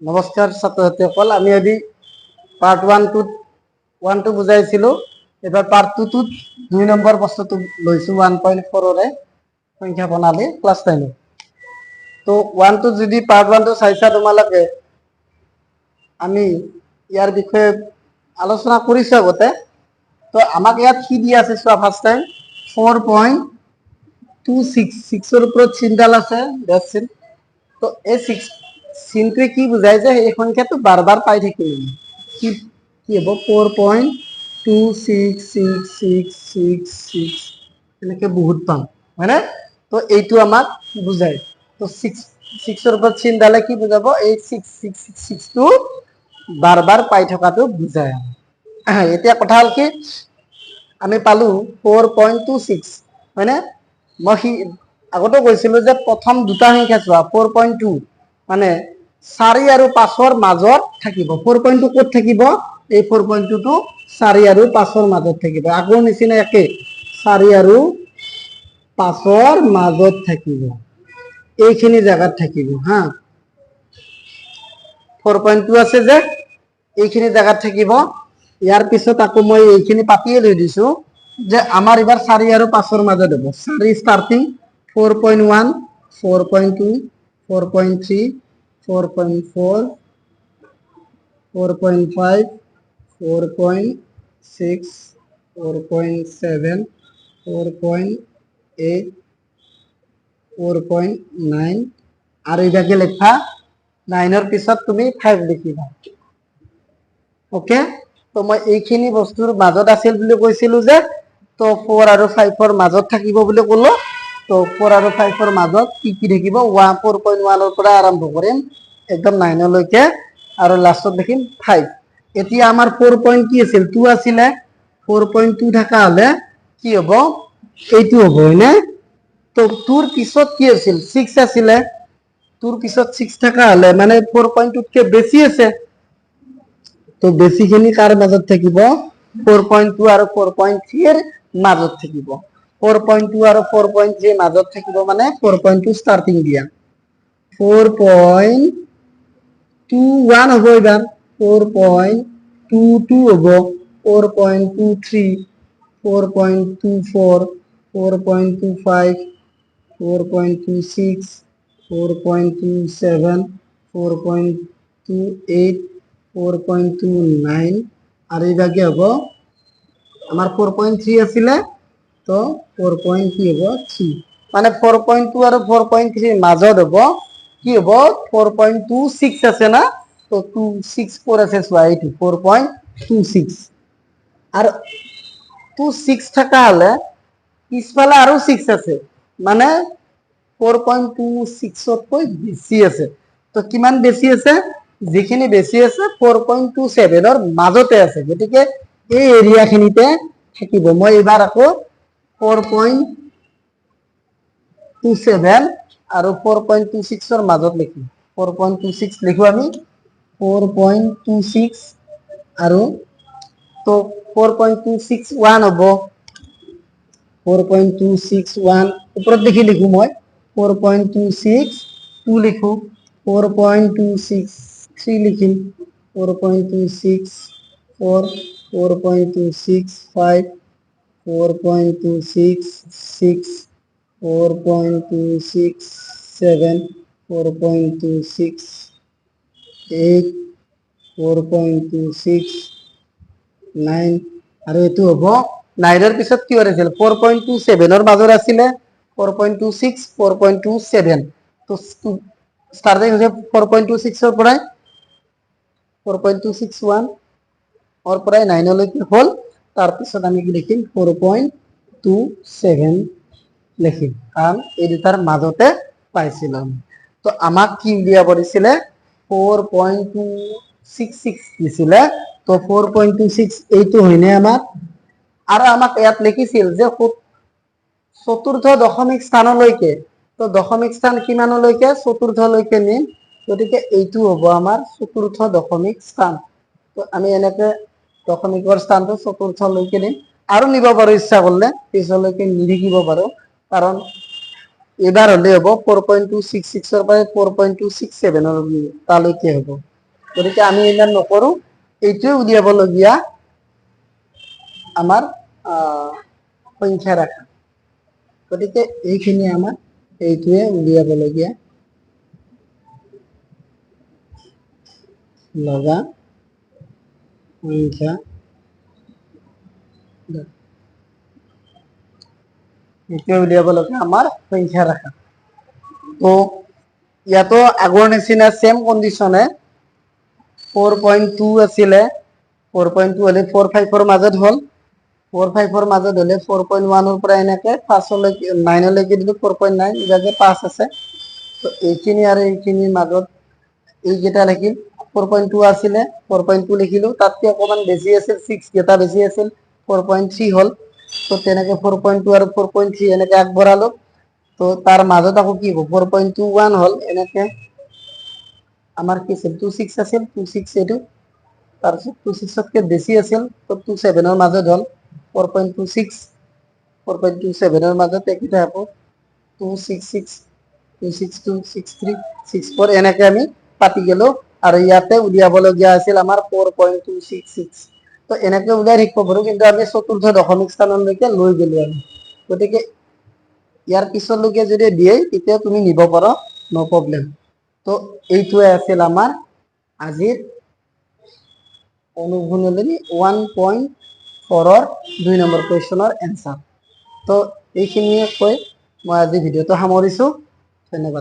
নমস্কাৰ ছাত্ৰ-ছাত্ৰীসকল, আমি আজি পাৰ্ট 1 বুজাইছিলো। এবাৰ পাৰ্ট 2 2 নম্বৰ প্ৰশ্নটো লৈছো 1.4 সংখ্যা প্ৰণালী ক্লাছ 10। তো 1 যদি পাৰ্ট 1 চাইছা তোমালোকে, আমি ইয়াৰ বিষয়ে আলোচনা কৰিছো আগতে। তো আমাক ইয়াত কি দিয়া আছে চোৱা, ফাৰ্ষ্ট টাইম 4.26 ৰ ওপৰত চিনডাল আছে, দেখছিন। তো এই 6 চিনটোৱে কি বুজায় যে এই সংখ্যাটো বাৰ পাই থাকিলে কি হ'ব 4.26666 এনেকে বহুত পাম, হয়নে? তো এইটো আমাক বুজায়। তো 6 ৰ ওপৰত চিনডালে কি বুজাব, এই 666 টো বাৰ পাই থকাটো বুজায়। এতিয়া কথা হ'ল কি, আমি পালো 4.26, হয়নে? মই আগতে কৈছিলো যে প্ৰথম দুটা সংখ্যা চোৱা, 4.2 মানে 4 আৰু 5ৰ মাজত থাকিব। 4.2 ক'ত থাকিব? এই 4.2 টো 4 আৰু 5ৰ মাজত থাকিব। আগৰ নিচিনা একে 4 আৰু 5ৰ মাজত থাকিব, এইখিনি জায়গাত থাকিব। হা, 4.2 আছে যে এইখিনি জায়গাত থাকিব। ইয়াৰ পিছত আকৌ মই এইখিনি পাতিয়ে লৈ দিছো যে আমাৰ এবাৰ 4 আৰু 5ৰ মাজত হ'ব। 4 ষ্টাৰ্টিং 4.1 4.2 4.3 4.4 4.5 4.6 4.7 4.8 4.9 আৰু এটাকে লেখা 9ৰ পিছত তুমি 5 লিখিবা। ওকে, তো মই এইখিনি বস্তুৰ মাজত আছিল বুলি কৈছিলো যে, তো 4 আৰু 5ৰ মাজত থাকিব বুলি ক'লো। তো 4 আৰু 5ৰ মাজত কি কি থাকিব? 4.1 ৰ পৰা আৰম্ভ কৰিম একদম 9 লৈকে আৰু লাষ্টত দেখিম 5। এতিয়া আমাৰ 4.2 আছিলে, 4.2 থাকা হলে কি হ'ব? এইটো হ'ব, হয়নে? তো তোৰ পিছত কি আছিল? 6 আছিলে। তোৰ পিছত 6 থাকা হলে মানে 4.2কে বেছি আছে। তো বেছিখিনি কাৰ মাজত থাকিব? 4.2 আৰু 4.3 ৰ মাজত থাকিব। 4.2 আৰু 4.3 মাজত থাকিব মানে 4.2 ষ্টাৰ্টিং দিয়া। 4.21 হ'ব এবাৰ, 4.22 হ'ব, 4.23 4.24 4.25 4.26 4.27 4.28 4.29 আৰু এইভাগে হ'ব। আমাৰ 4.3 আছিলে, তো 4.3 মানে 4.2 আৰু 4.3 মাজত হ'ব কি হ'ব? 4.26 আছে না, তো 264 আছে চোৱা, এইটো 4.26 আৰু 26 থাকা হলে পিছফালে আৰু 6 আছে, মানে 4.26তকৈ বেছি আছে। তো কিমান বেছি আছে? যিখিনি বেছি আছে 4.27ৰ মাজতে আছে, গতিকে এই এৰিয়াখিনিতে থাকিব। মই এইবাৰ আকৌ 4.27 আৰু 4.26ৰ মাজত লিখিম। 4.26 লিখো আমি, 4.26 আৰু তো 4.261 হ'ব। 4.261 ওপৰত দেখি লিখো মই, 4.262 লিখো, 4.263 লিখিম, 4.264 4.265 4.266 4.267 4.268 4.269 আৰু এইটো হ'ব 9ৰ পিছত কি আছিল? 4.27ৰ মাজত আছিলে, 4.26 4.27। তো ষ্টাৰ্টিং হৈছে 4.26ৰ পৰাই, 4.261 ৰ পৰাই 9 লৈকে হ'ল। তাৰপিছত আমি কি লিখিম? 4.27 লিখিম, কাৰণ এই দুটাৰ মাজতে পাইছিলাম। তো আমাক কি উলিয়াব দিছিলে? 4.266 দিছিলে। তো 4.26 এইটো হয়নে আমাৰ? আৰু আমাক ইয়াত লিখিছিল যে চতুৰ্থ দশমিক স্থানলৈকে, তো দশমিক স্থান কিমানলৈকে? চতুৰ্থলৈকে নিম, গতিকে এইটো হ'ব আমাৰ চতুৰ্থ দশমিক স্থান। তো আমি এনেকে দশমিকৰ স্থানটো চতুৰ্থলৈকে নিম, আৰু নিব পাৰো ইচ্ছা কৰিলে পিছলৈকে নিলিখিব পাৰো, কাৰণ এবাৰ হলে হ'ব 4.266 ৰ পৰা 4.267 তালৈকে হ'ব গতিকে আমি ইমান নকৰো এইটোৱে উলিয়াবলগীয়া আমাৰ সংখ্যা ৰাখা গতিকে এইখিনি আমাৰ এইটোৱে উলিয়াবলগীয়া লগা সংখ্যা এইটোৱে উলিয়াবলগীয়া আমাৰ সংখ্যা ৰাখা তো ইয়াতো আগৰ নিচিনা সেম কন্ডিশনে 4.2 আছিলে 4.2 হলে 4.5 ৰ মাজত হল 4.5 ৰ মাজত হলে 4.1 ৰ পৰা এনেকে 5 লৈকে 9 লৈকে দিলো 4.9 ইভাগে 5 আছে তো এইখিনি আৰু এইখিনিৰ মাজত এইকেইটা লিখিল 4.2 আছিলে 4.2 লিখিলো তাতকে অকমান বেছি আছিল 6 কেইটা বেছি আছিল 4.3 হল তো তেনেকে 4.2 আৰু 4.3 এনেকে আগবঢ়ালো তো তাৰ মাজত আকৌ কি হ'ব 4.21 হল এনেকে আমাৰ কি আছিল 26 আছিল 26 এইটো তাৰপিছত 26 তকে বেছি আছিল তো 27 ৰ মাজত হল 4.26 4.27 ৰ মাজত এইকেইটা হ'ব 266 26263 64 এনেকে আমি পাতি গেলো আৰু ইয়াতে উলিয়াবলগীয়া আছিল আমাৰ 4.266 তো এনেকে উলিয়াই থাকিব পাৰো কিন্তু আমি চতুৰ্থ দশমিক স্থানলৈকে লৈ গেলো আমি গতিকে ইয়াৰ পিছলৈকে যদি দিয়ে তেতিয়া তুমি নিব পাৰো নো প্ৰব্লেম তো এইটোৱে আছিল আমাৰ আজিৰ অনুগুণনী 1.4 ৰ 2 নম্বৰ কুৱেশ্যনৰ এনসাৰ তো এইখিনিয়ে কৈ মই আজি ভিডিঅ'টো সামৰিছো ধন্যবাদ